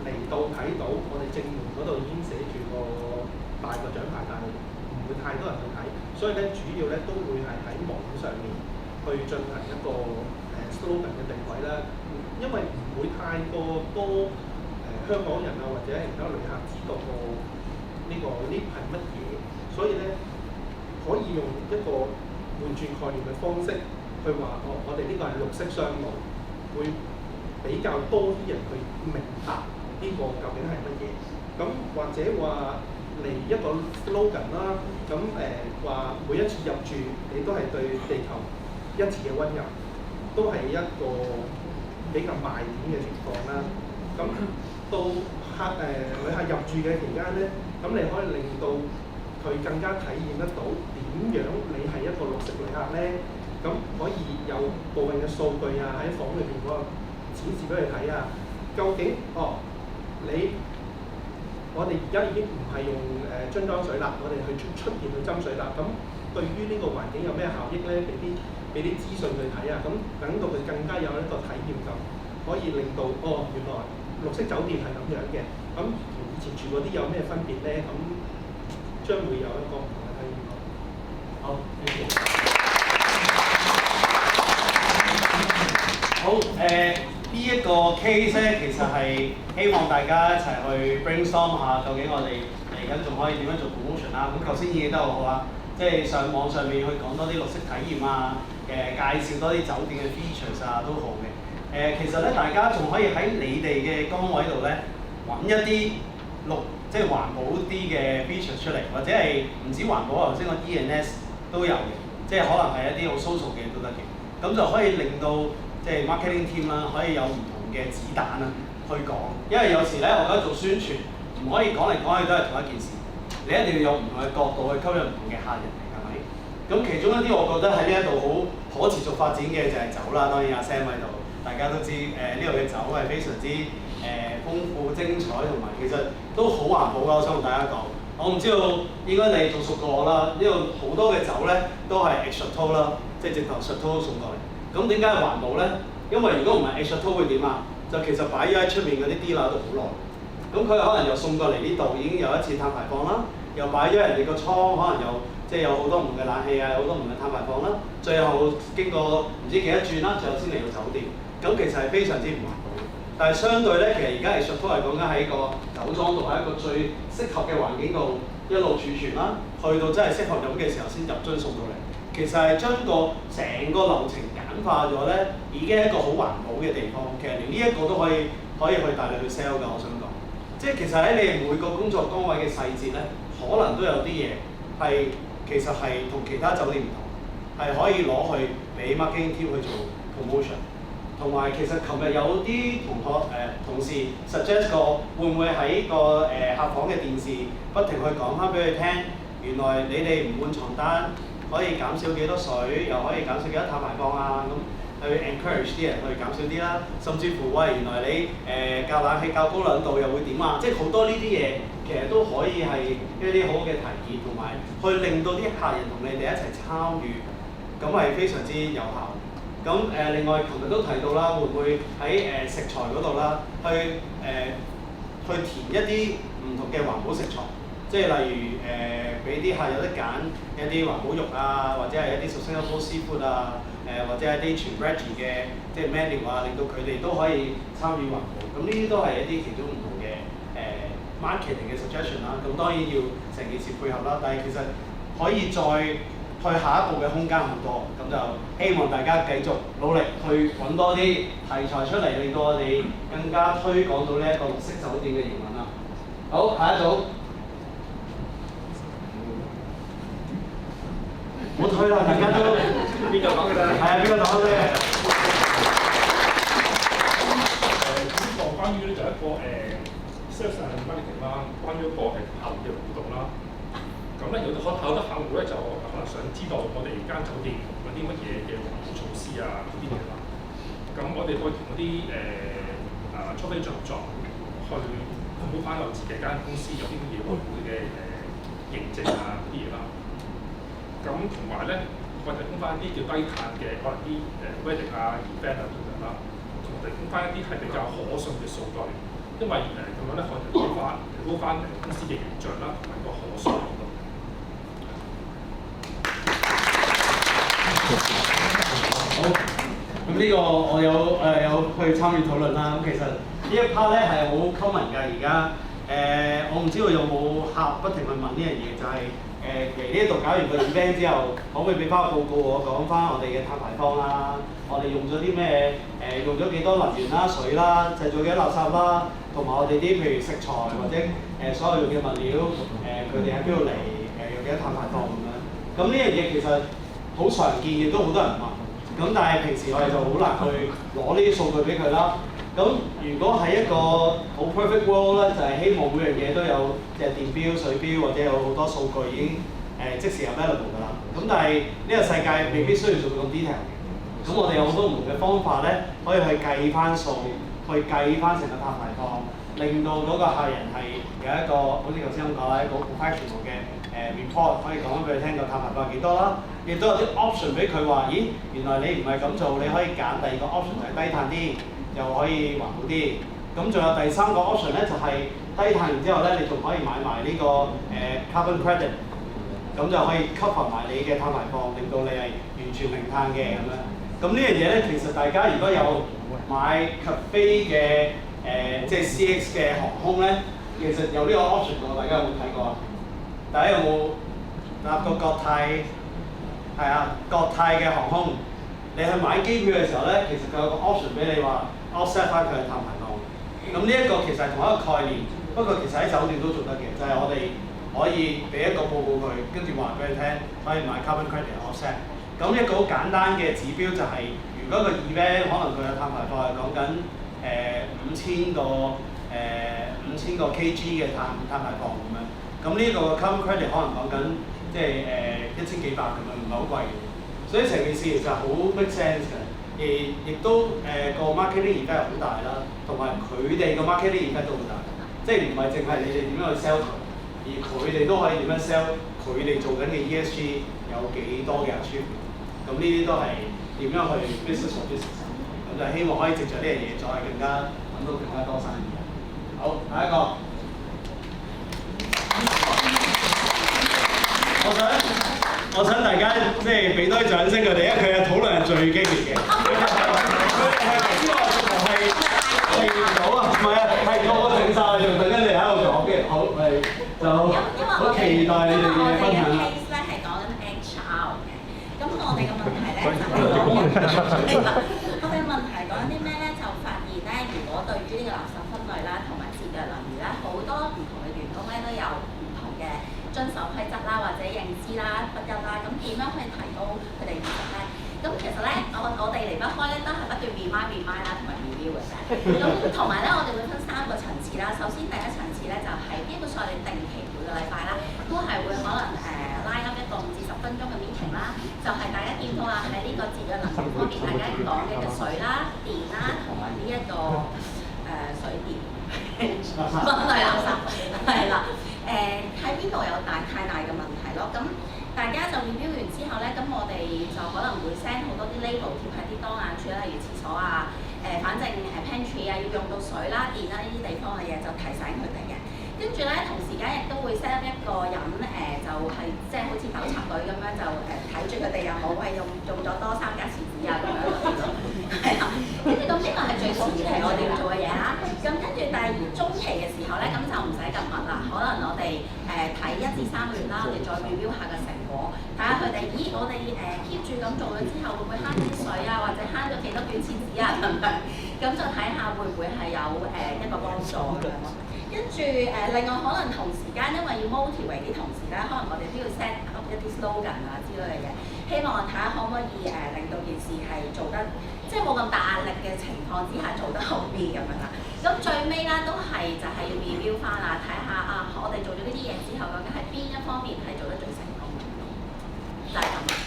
嚟到睇到我哋正門嗰度已經寫住個大個獎牌，但係唔會太多人去睇，所以咧主要咧都會係喺網上面去進行一個slogan 嘅定位啦。因為唔會太過多香港人啊或者其他旅客知道呢個 lift 係乜嘢，所以咧可以用一個換轉概念嘅方式去話，我哋呢個係綠色商務，會比較多啲人去明白呢個究竟係乜嘢。咁或者話嚟一個 slogan 啦，咁話每一次入住你都係對地球一次嘅溫柔，都係一個比較賣點嘅情況啦。咁到旅客入住嘅期間咧，咁你可以令到佢更加體驗得到點樣你係一個綠色旅客咧，咁可以有部分嘅數據啊喺房裏邊嗰個展示俾佢睇啊。究竟我哋而家已經唔係用樽裝水啦，我哋去出邊去斟水啦。咁對於呢個環境有咩效益咧？俾啲資訊佢睇啊。咁等到佢更加有一個體驗感，可以令到原來綠色酒店係咁樣嘅。咁同以前住嗰啲有咩分別咧？咁將會有一個唔同嘅體驗。好，好呢一個 case 咧，其實係希望大家一齊去 brainstorm 下，究竟我哋嚟緊仲可以點樣做 promotion 啦。咁頭先已經得好好啦，即係上網上面去講多啲綠色體驗啊，介紹多啲酒店嘅 features 啊，都好嘅。其實咧，大家仲可以喺你哋嘅崗位度咧揾一啲即係環保啲嘅 features 出嚟，或者係唔止環保，頭先個 E&S 都有嘅，即係可能係一啲好 social 嘅都得嘅。咁就可以令到即係 marketing team 啦，可以有唔同嘅子彈啦去講。因為有時咧，我覺得做宣傳唔可以講嚟講去都係同一件事，你一定要用唔同嘅角度去吸引唔同嘅客人嚟，係咪？咁其中一啲我覺得喺呢一度好可持續發展嘅就係酒啦。當然阿 Sam 喺度，大家都知呢度嘅酒係非常之豐富精彩，同埋其實都好環保㗎。我想同大家講，我唔知道應該你仲熟過我啦。呢度好多嘅酒咧都係 Chateau 啦，即係直頭 Chateau 送過嚟。咁點解係環保咧？因為如果唔係 Chateau 會點啊？就其實擺咗喺出面嗰啲 dealer 度好耐。咁佢可能又送過嚟呢度已經有一次碳排放啦，又擺咗人哋個倉，可能又即係有好多唔同嘅冷氣啊，有好多唔同嘅碳排放啦。最後經過唔知幾多轉啦，最後先嚟到酒店。咁其實係非常之唔環保。但係相對咧，其實而家係 Chateau 係講緊喺個酒莊度，喺一個最適合嘅環境度一路儲存啦，去到真係適合飲嘅時候先入樽送到嚟。其實係將個成個流程簡化咗咧，已經係一個好環保嘅地方。其實連呢一個都可以去大力去 sell 㗎。我想講，即係其實喺你哋每個工作崗位嘅細節咧，可能都有啲嘢係其實係同其他酒店唔同，係可以攞去俾 marketing team 去做 promotion。同埋其實琴日有啲同事 suggest 過，會唔會喺個客房嘅電視不停去講翻俾佢聽，原來你哋唔換床單可以減少幾多水，又可以減少幾多碳排放啊？咁去 encourage 啲人去減少啲啦。甚至乎原來你較冷氣較高兩度又會點啊？即係好多呢啲嘢，其實都可以係一啲好嘅提議，同埋去令到啲客人同你哋一齊參與，咁係非常之有效。咁另外，琴日都提到啦，會唔會喺食材嗰度啦，去填一啲唔同嘅環保食材，即係例如俾啲客有得揀一啲環保肉啊，或者係一啲 sustainable seafood 啊，或者係啲全 ready 嘅即係 menu 啊，令到佢哋都可以參與環保。咁呢啲都係一啲其中唔同嘅marketing 嘅 suggestion 啦。咁當然要成件事配合啦，但係其實可以再去下一步嘅空間好多。咁就希望大家繼續努力去揾多啲題材出嚟，令到我哋更加推廣到呢一個綠色酒店嘅營運啦。好，下一組。唔好推啦，大家都邊個講嘅啫？係啊，邊個講嘅？呢個關於咧就一個sales and marketing 啦，關於一個係客戶嘅互動啦。咁咧有好多客戶咧就可能想知道我哋間酒店有啲乜嘢嘅環保措施啊嗰啲嘢啦。咁我哋會同嗰啲初飛合作去確保翻我自己間公司有啲乜嘢環保嘅認證啊嗰啲嘢啦。咁同埋咧，我哋提供翻一啲叫低碳嘅，可能啲wedding 啊、event 啊等等啦，同埋提供翻一啲係比較可信嘅數據，因為咁樣咧可以提高翻公司嘅形象啦，同埋個可信度。好，咁呢個我有去參與討論啦。咁其實呢一 part 咧係好 common 㗎，而家我唔知道有冇客不停去問呢樣嘢，就係、嚟呢度搞完個 event 之後，可唔可以俾翻個報告我講翻我哋嘅碳排放啦？我哋用咗啲咩？用咗幾多能源啦、水啦，製造幾多垃圾啦，同埋我哋啲譬如食材或者所有用嘅物料，佢哋喺邊度嚟？有幾多碳排放咁樣？咁呢樣嘢其實好常見，亦都好多人問。咁但係平時我哋就好難去攞呢啲數據俾佢啦。咁如果係一個好 perfect world 咧，就係希望每樣嘢都有即係電錶、水錶或者有好多數據已經即時 available 㗎啦。咁但係呢個世界未必需要做到咁 detail 嘅。咁我哋有好多唔同嘅方法咧，可以去計翻數，去計翻成個碳排放，令到嗰個客人係有一個好似頭先咁講啦，一個 professional 嘅report 可以講翻俾佢聽個碳排放係幾多啦。亦都有啲 option 俾佢話，咦，原來你唔係咁做，你可以揀第二個 option 就係低碳啲，又可以環保啲。咁仲有第三個 option 咧，就係低碳完之後咧，你仲可以買埋呢個carbon credit， 咁就可以 cover 埋你嘅碳排放，令到你係完全零碳嘅咁樣。咁呢樣嘢咧，其實大家如果有買 Cathay 嘅即係 CX 嘅航空咧，其實有呢個 option 喎，大家有冇睇過啊？大家有冇搭過國泰？係啊，國泰嘅航空，你去買機票嘅時候咧，其實佢有個 option 俾你話 offset 翻佢嘅碳排放。咁呢一個其實係同一個概念，不過其實喺酒店都做得嘅，就係、是、我哋可以俾一個報告佢，跟住話俾佢聽，可以買 carbon credit offset。咁一個好簡單嘅指標就係、是，如果個 event 可能佢嘅碳排放係講緊5000個 kg 嘅碳排放咁樣，咁呢個 carbon credit 可能講緊即係1000幾百咁樣，唔係好貴嘅。所以成件事其實好 make sense 嘅，亦都個 marketing effect 好大啦，同埋佢哋個 marketing effect 都好大，即係唔係淨係你哋點樣去 sell 佢，而佢哋都可以點樣 sell 佢哋做緊嘅 ESG 有幾多嘅 achievement。咁呢啲都係點樣去 business for business， 咁就希望可以藉著呢樣嘢再更加揾到更加多生意。好，下一個，我想大家即係俾多啲掌聲佢哋，因為佢嘅討論係最激烈嘅。佢哋係呢個係唔到啊，唔係啊，係個個整晒，仲等緊你喺度講嘅。好，我哋就好期待你哋嘅分享啦。咁我哋嘅問題咧就係我哋嘅問題講緊啲咩咧？就發現咧，如果對於呢個垃圾分類啦，同埋節約能源咧，好多唔同嘅員工咧都有唔同嘅遵守規則啦，或者認知啦、不一啦。咁點樣去提高佢哋意識咧？咁其實咧，我哋離不開咧都係不斷 remind 啦，同埋 review 嘅啫。咁同埋咧，我哋會分3個層次啦。首先第一層次咧就係基本上我哋定期每個禮拜啦，都係會可能拉up一個5至10分鐘嘅 meeting 啦，就係大家見到啊喺呢個節約能源方面，大家講嘅水啦、電啦，同埋呢一個水電分類垃圾係啦。喺邊度有太大嘅問題咯？咁大家就 review 完之後咧，咁我哋就可能會 send 好多啲 label 貼喺啲當眼處啦，例如廁所啊，反正pantry 啊要用到水啦、電啦呢啲地方嘅嘢就提醒佢哋嘅。跟住咧，同時間亦都會 set up 一個人就係即係好似搜查隊咁樣就睇住佢哋有冇係用咗多3加匙紙啊，係啦。跟住咁呢個係最前期我哋要做嘅嘢啦。咁跟住第二中期嘅時候咧，咁就唔使咁密啦。可能我哋睇1至3個月啦，我哋再 review 下個成果，睇下佢哋，咦，我哋keep 住咁做咗之後，會唔會慳啲水啊，或者慳咗幾多卷廁紙啊咁樣？咁就睇下會唔會係有一個幫助咁樣咯。跟住另外可能同時間，因為要 motivate 啲同事咧，可能我哋都要 set up 一啲 slogan 啊之類嘅嘢，希望睇下可唔可以令到件事係做得即係冇咁大壓力嘅情況之下做得好啲咁樣啦。咁最尾咧都係就係要 review 翻啦，睇下我哋做咗呢啲嘢之後，究竟係邊一方面係做得最成功嘅，就係咁啦。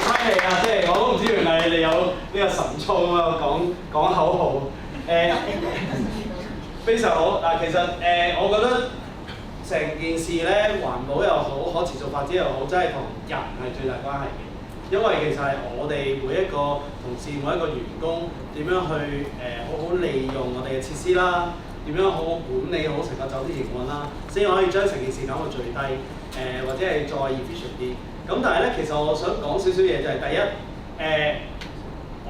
犀利啊！即係我都唔知原來你有呢個神操啊，講口號。非常好嗱，其實我覺得成件事咧，環保又好，可持續發展又好，真係同人係最大關係嘅。因為其實係我哋每一個同事、每一個員工點樣去好好利用我哋嘅設施啦，點樣好好管理好成個酒店營運啦，先可以將成件事減到最低，或者係再 efficient 啲。咁但係咧，其實我想講少少嘢就係第一，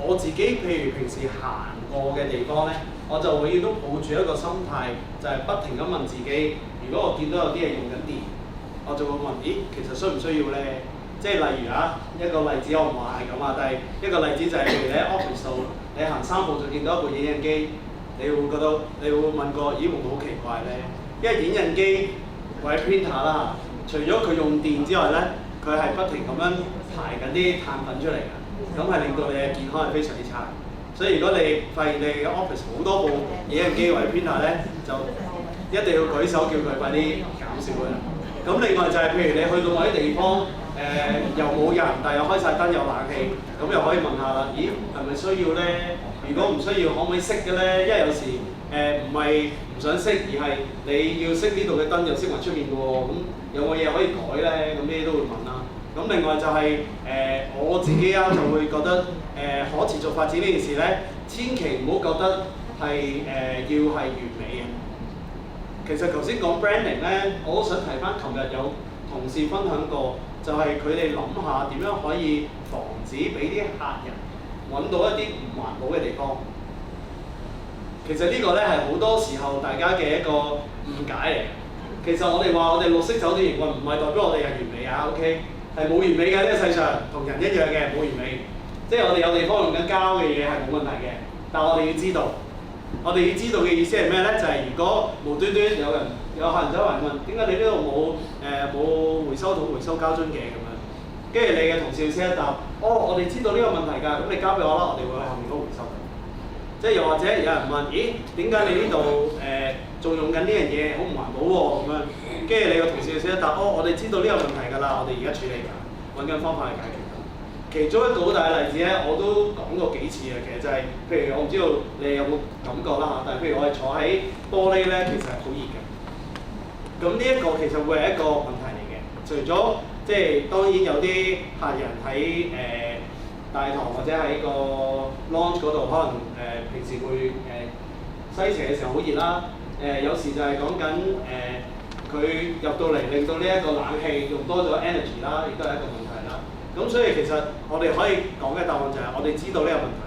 我自己譬如平時行過嘅地方咧，我就永遠都抱住一個心態，就係不停咁問自己，如果我見到有啲嘢用緊電，我就會問：咦，其實需唔需要咧？即係例如一個例子我唔話係咁啊，但係一個例子就係譬如你喺 office 度，你行3步就見到一部影印機，你會問過：咦，會唔會好奇怪咧？因為影印機或者 printer 啦，除咗佢用電之外咧，佢係不停咁樣排緊啲碳粉出嚟㗎。咁係令到你嘅健康係非常之差，所以如果你發現你嘅 office 好多部影印機或者 printer 咧，就一定要舉手叫佢快啲減少佢啦。咁另外就係譬如你去到某啲地方，又冇人，但係又開晒燈有冷氣，咁又可以問下啦。咦，係咪需要咧？如果唔需要，可唔可以熄嘅咧？因為有時唔係唔想熄，而係你要熄呢度嘅燈又熄埋出面嘅喎。咁有冇嘢可以改咧？咁呢啲都會問啦。咁另外就係我自己就會覺得可持續發展呢件事咧，千祈唔好覺得係要係完美嘅。其實頭先講 branding 咧，我都想提翻，琴日有同事分享過，就係佢哋諗下點樣可以防止俾啲客人揾到一啲唔環保嘅地方。其實呢個咧係好多時候大家嘅一個誤解嚟嘅。其實我哋話我哋綠色酒店營運唔係代表我哋係完美啊 ，OK？係冇完美嘅，呢個世上同人一樣嘅，冇完美。即係我哋有地方用緊膠嘅嘢係冇問題嘅，但係我哋要知道，我哋要知道嘅意思係咩咧？就係、如果無端端有客人走嚟問，點解你呢度冇回收桶回收膠樽嘅咁樣？跟住你嘅同事要識得答，我哋知道呢個問題㗎，咁你交俾我啦，我哋會去後面嗰個回收桶。即係又或者有人問，咦，點解你呢度仲用緊呢樣嘢，好唔環保喎咁樣？跟住你個同事要識得答，我哋知道呢個問題㗎啦，我哋而家處理緊，揾緊方法去解決緊。其中一個好大嘅例子咧，我都講過幾次嘅，其實就係、譬如我唔知道你有冇感覺啦嚇，但係譬如我哋坐喺玻璃咧，其實係好熱嘅。咁呢一個其實會係一個問題嚟嘅。除咗即係當然有啲客人喺大堂或者喺個 lounge 嗰度，可能平時會西斜嘅時候好熱啦。有時就係講緊佢入到嚟令到呢一個冷氣用多咗 energy 啦，亦都係一個問題啦。咁所以其實我哋可以講嘅答案就係我哋知道呢個問題，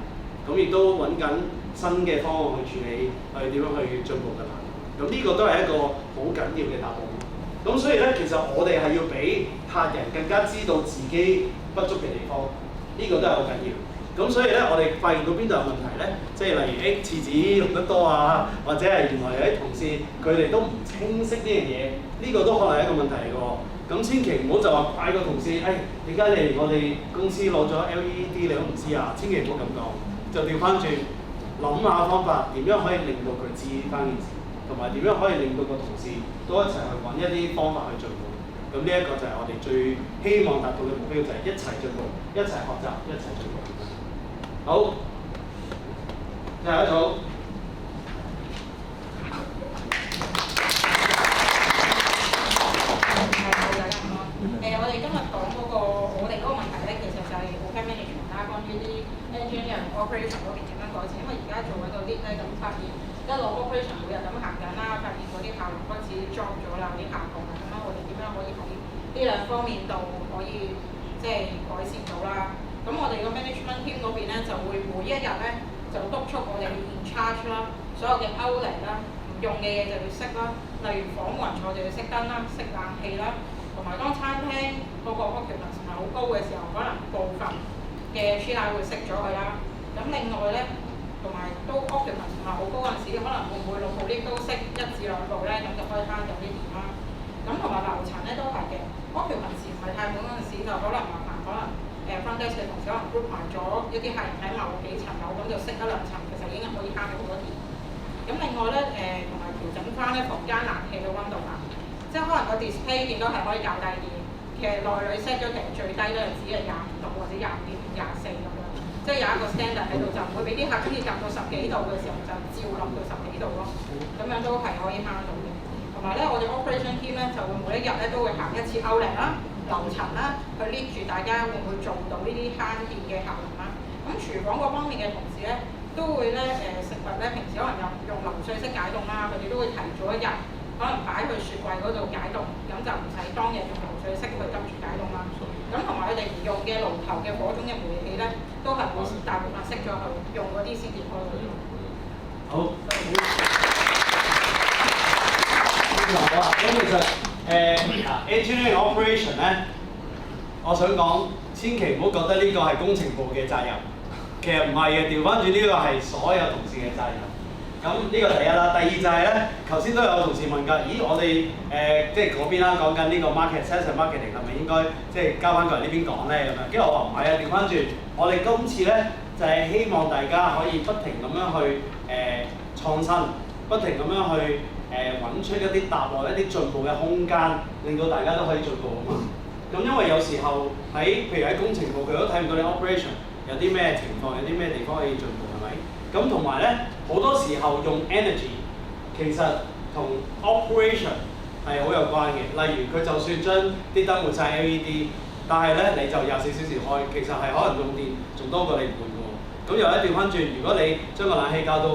咁亦都揾緊新嘅方案去處理，去點樣去進步㗎啦。咁呢個都係一個好緊要嘅答案。咁所以咧，其實我哋係要俾客人更加知道自己不足嘅地方，呢個都係好緊要。咁所以咧，我哋發現到邊度有問題咧，即係例如廁紙用得多啊，或者係原來有啲同事佢哋都唔清晰呢樣嘢，呢個都可能係一個問題嚟嘅喎。咁千祈唔好就話怪個同事，點解你嚟我哋公司攞咗 LED 你都唔知啊？千祈唔好咁講，就調翻轉諗下方法，點樣可以令到佢知翻件事，同埋點樣可以令到個同事都一齊去揾一啲方法去進步。咁呢一個就係我哋最希望達到嘅目標，就係一齊進步，一齊學習，一齊進步。好，下一組。我哋今日講嗰個我哋嗰個問題咧，其實就係 open management 啦，關於啲 engineering operation 嗰邊點樣改善。因為而家做緊個 lead 咧，咁發現一路 operation 每日咁行緊啦，發現嗰啲效率開始 drop 咗啦，啲下降啦，咁樣我哋點樣可以喺呢兩方面度可以即係改善到啦？咁咁我哋個 management team 嗰邊咧就會每一日咧就督促我哋 in charge 啦，所有嘅 outlet 啦，唔用嘅嘢就要熄啦，例如房雲坐就要熄燈啦、熄冷氣啦，同埋當餐廳嗰個 occupancy 唔係好高嘅時候，可能部分嘅 chiller 會熄咗佢啦。咁另外咧，同埋都 occupancy 唔係好高嗰陣時，可能會唔會6號 lift 都熄1至2部咧，咁就可以慳咗啲電啦。咁同埋樓層咧都係嘅，occupancy唔係太滿嗰陣時，就可能麻煩可能front desk 嘅同事可能 group 埋咗一啲客人喺某幾層樓，咁就熄1、2層，其實已經可以慳咗好多電。咁另外咧同埋調整翻咧房間冷氣嘅溫度啦，即係可能個 display 見到係可以較低啲，其實內裏 set 咗其實最低咧只係25度或者25.24咁樣，即係有一個 standard 喺度，就唔會俾啲客中意撳到10幾度嘅時候就照冧到10幾度咯，咁樣都係可以慳到嘅。同埋咧，我哋 operation team 咧就會每一日咧都會行1次 outlet 啦、樓層啦，去 lead 住大家會唔會做到呢啲慳電嘅客人啦。咁廚房嗰方面嘅同事咧，都會咧食物咧平時可能用流水式解凍啦，佢哋都會提早1日，可能擺去雪櫃嗰度解凍，咁就唔使當日用流水式去跟住解凍啦。咁同埋佢哋唔用嘅爐頭嘅火種嘅煤氣咧，都係會大部分熄咗去，用嗰啲先至開到。好。好啊，咁其實engineering operation 咧，我想講，千祈唔好覺得呢個係工程部嘅責任，其實唔係嘅，調翻轉呢個係所有同事嘅責任。咁呢個第一啦，第二就係咧，頭先都有同事問㗎，咦我哋即係嗰邊啦，講緊呢個 sales and marketing 係咪應該即係交翻過嚟呢邊講咧咁樣？跟住我話唔係啊，調翻轉，我哋今次咧就係希望大家可以不停咁樣去創新，不停咁樣去揾出一啲答案、一啲進步嘅空間，令到大家都可以進步啊嘛。咁因為有時候譬如喺工程部，佢都睇唔到你 operation 有啲咩情況，有啲咩地方可以進步，係咪？咁同埋咧，好多時候用 energy 其實同 operation 係好有關嘅。例如佢就算將啲燈換晒 LED， 但係咧你就24小時開，其實係可能用電仲多過你唔換嘅喎。咁又一調翻轉，如果你將個冷氣校到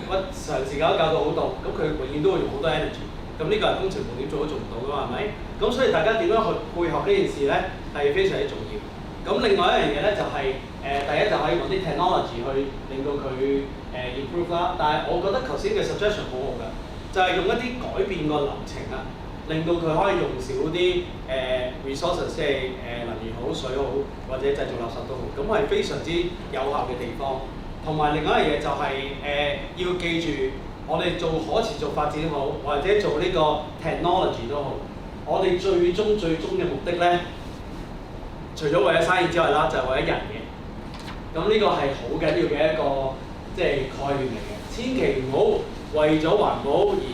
長時間都校到好凍，咁佢永遠都會用好多 energy。咁呢個係工程部點做都做唔到㗎嘛，係咪？咁所以大家點樣去配合呢件事咧，係非常之重要。咁另外一樣嘢咧就係第一就可以用啲 technology 去令到佢improve 啦。但係我覺得頭先嘅 suggestion 好好㗎，就係用一啲改變個流程啦，令到佢可以用少啲resources， 即係能源好、水好或者製造垃圾都好，咁係非常之有效嘅地方。同埋另外一樣嘢就係要記住，我哋做可持續發展好，或者做呢個 technology 都好，我哋最終嘅目的咧，除咗為咗生意之外啦，就係為咗人嘅。咁呢個係好緊要嘅一個即係概念嚟嘅，千祈唔好為咗環保而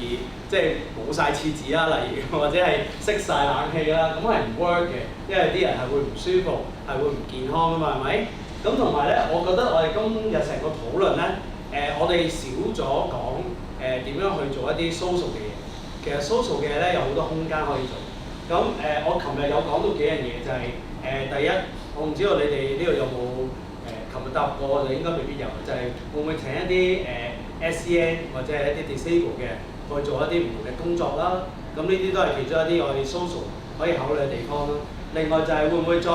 即係冇晒廁紙啦，例如或者係熄晒冷氣啦，咁係唔 work 嘅，因為啲人係會唔舒服，係會唔健康㗎嘛，係咪？咁同埋咧，我覺得我哋今日成個討論咧，我哋少咗講點樣去做一啲 social 嘅嘢。其實 social 嘅嘢咧有好多空間可以做。咁我琴日有講到幾樣嘢，就係第一，我唔知道你哋呢度有冇琴日答過，就應該未必有，就係會唔會請一啲SEN 或者係一啲 disable 嘅去做一啲唔同嘅工作啦。咁呢啲都係其中一啲我哋 social 可以考慮嘅地方啦。另外就係會唔會再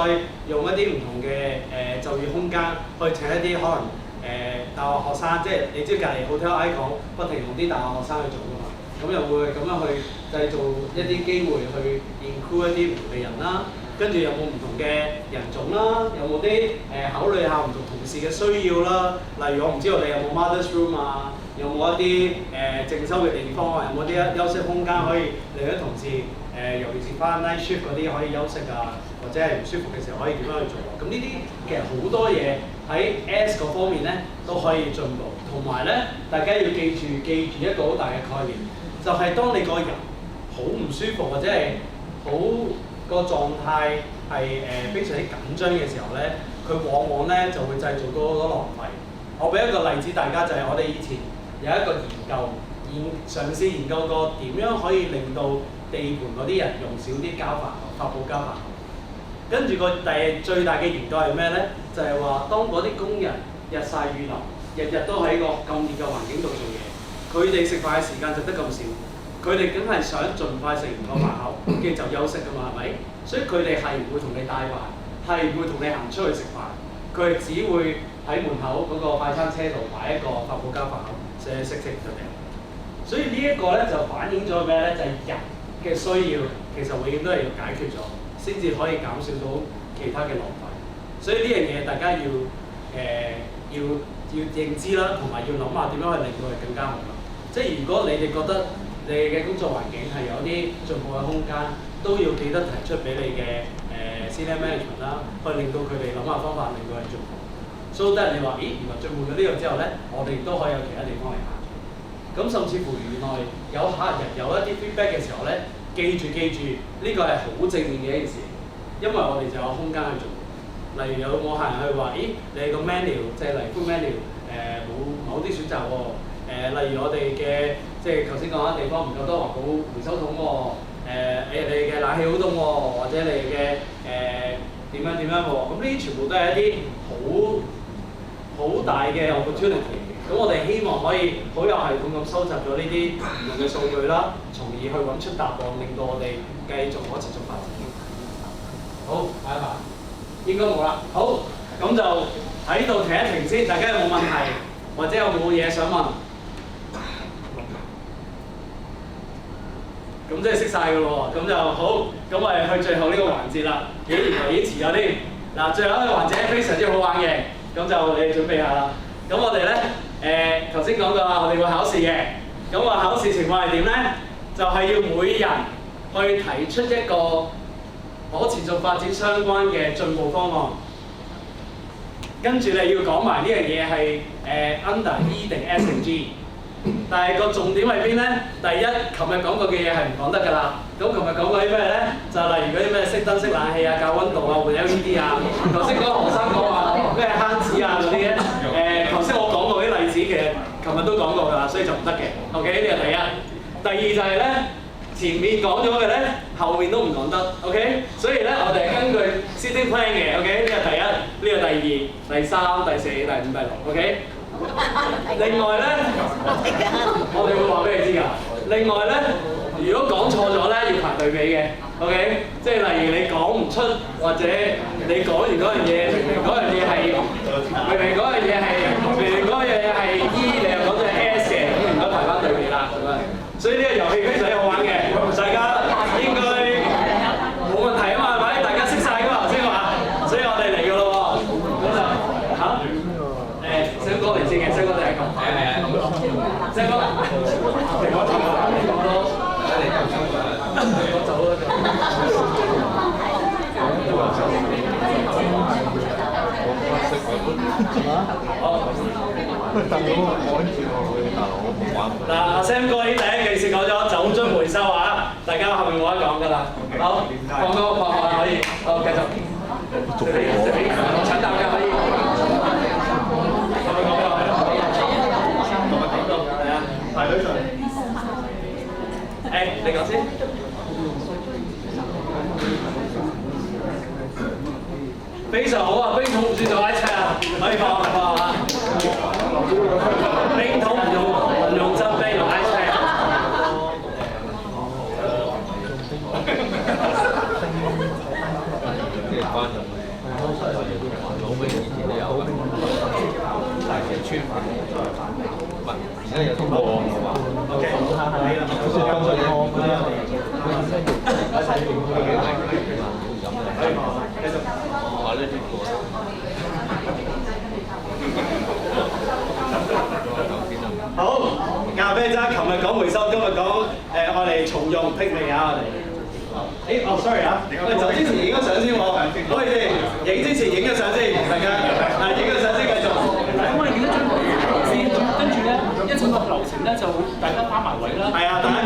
用一啲唔同嘅就業空間去請一啲可能大學學生，即係你知隔離 hotel icon 不停同啲大學學生去做㗎嘛，咁又會咁樣去製造一啲機會去 include 一啲唔同嘅人啦，跟住有冇唔同嘅人種啦，有冇啲考慮下唔同同事嘅需要啦，例如我唔知道你有冇 mother's room 啊，有冇一啲正修嘅地方啊，有冇啲休息空間可以令啲同事尤其是翻 night shift 嗰啲可以休息啊，或者係唔舒服嘅時候可以點樣去做啊？咁呢啲其實好多嘢喺 S 嗰方面咧都可以進步，同埋咧大家要記住一個好大嘅概念，就係當你個人好唔舒服或者係好個狀態係非常之緊張嘅時候咧，佢往往咧就會製造到好多浪費。我俾一個例子大家，就係我哋以前有一個嘗試研究過點樣可以令到地盤嗰啲人用少啲膠飯盒、發泡膠飯盒。跟住最大嘅研究係咩咧？就係話當嗰啲工人日曬雨淋，日日都喺個咁熱嘅環境度做嘢，佢哋食飯嘅時間就得咁少，佢哋梗係想盡快食完個飯盒，跟住就休息㗎嘛，係咪？所以佢哋係唔會同你帶飯，係唔會同你行出去食飯。佢係只會喺門口嗰個快餐車度擺一個發泡膠飯盒，寫色就掉。所以呢一個咧就反映咗咩咧？就係、人嘅需要其實永遠都係要解決咗，先至可以減少到其他嘅浪費。所以呢樣嘢大家要認知啦，同埋要諗下點樣去令到佢更加好啦。即係如果你哋覺得你嘅工作環境係有啲進步嘅空間，都要記得提出俾你嘅senior management 啦，去令到佢哋諗下方法，令到佢進步。So that 你話，咦，原來進步咗呢樣之後咧，我哋都可以有其他地方嚟行。咁甚至乎原來有客人有一啲 feedback 嘅時候咧，記住呢個係好正面嘅一件事，因為我哋就有空間去做。例如有冇客人去話，咦，你個 menu 即係例如 food menu 冇某啲選擇喎。例如我哋嘅即係頭先講啦，地方唔夠多環保回收桶喎。你嘅冷氣好凍喎，或者你嘅點樣喎。咁呢啲全部都係一啲好大嘅 opportunity。咁我哋希望可以好有系統咁收集咗呢啲唔同嘅數據啦，從而去揾出答案，令到我哋繼續可持續發展。好，下一排應該冇啦。好，咁就喺度停一停先，大家有冇問題，或者有冇嘢想問？咁即係識晒㗎咯喎，咁就好。咁我哋去最後呢個環節啦。原來已經遲咗添。嗱，最後一個環節非常之好玩嘅，咁就你哋準備下啦。咁我哋咧頭先講過啦，我哋會考試嘅。咁個考試情況係點咧？就係要每人去提出一個可持續發展相關嘅進步方案，跟住你要講埋呢樣嘢係under E 定 S 定 G。但係個重點係邊咧？第一，琴日講過嘅嘢係唔講得㗎啦。咁琴日講過啲咩咧？就例如嗰啲咩熄燈、熄冷氣啊、校溫度啊、換 LED 啊。頭先嗰何生講話咩慳紙啊嗰啲咧？頭先我講過啲例子，其實琴日都講過㗎啦，所以就唔得嘅。OK， 呢個第一。第二就係咧，前面講咗嘅咧，後面都唔講得。OK， 所以咧我哋係根據 City Plan 嘅。OK， 呢個第一，呢個第二、第三、第四、第五、第六。OK。另外咧，我哋會話俾你知㗎。另外咧，如果講錯咗咧，要排對比嘅。OK， 即係例如你講唔出，或者你講完嗰樣嘢，明明嗰樣嘢係 E， 你又講咗係 S 嘅，咁唔該排翻對比啦。咁啊，所以呢個遊戲非常之好玩嘅，大家應該冇問題啊嘛，係咪？大家識晒㗎嘛頭先話，所以我哋嚟㗎咯喎。咁就嚇。聲哥嚟先嘅，聲哥第一個。係啊。聲哥，你講錯啦，你講多。我走啦。好。嗱，阿 Sam 哥已經第一件事講咗酒樽回收啊，大家後面冇得講㗎啦。好，放歌放學可以，好繼續。搶答嘅可以。排隊上。你講先。非常好啊！冰桶唔算做 ice pack 啊，可以放啊！冰桶唔用真冰，用 ice pack。而家有啲網嘅話 ，OK， 好似咁上網㗎啦。好，咖啡渣，琴日講回收，今日講我哋重用霹靂啊！我哋，sorry 啊，我哋走之前影咗相先喎，好你哋影之前影咗相先，大家影咗相先繼續。咁我哋影咗張圖先，跟住咧一整個流程咧就大家翻埋位啦。係啊，大家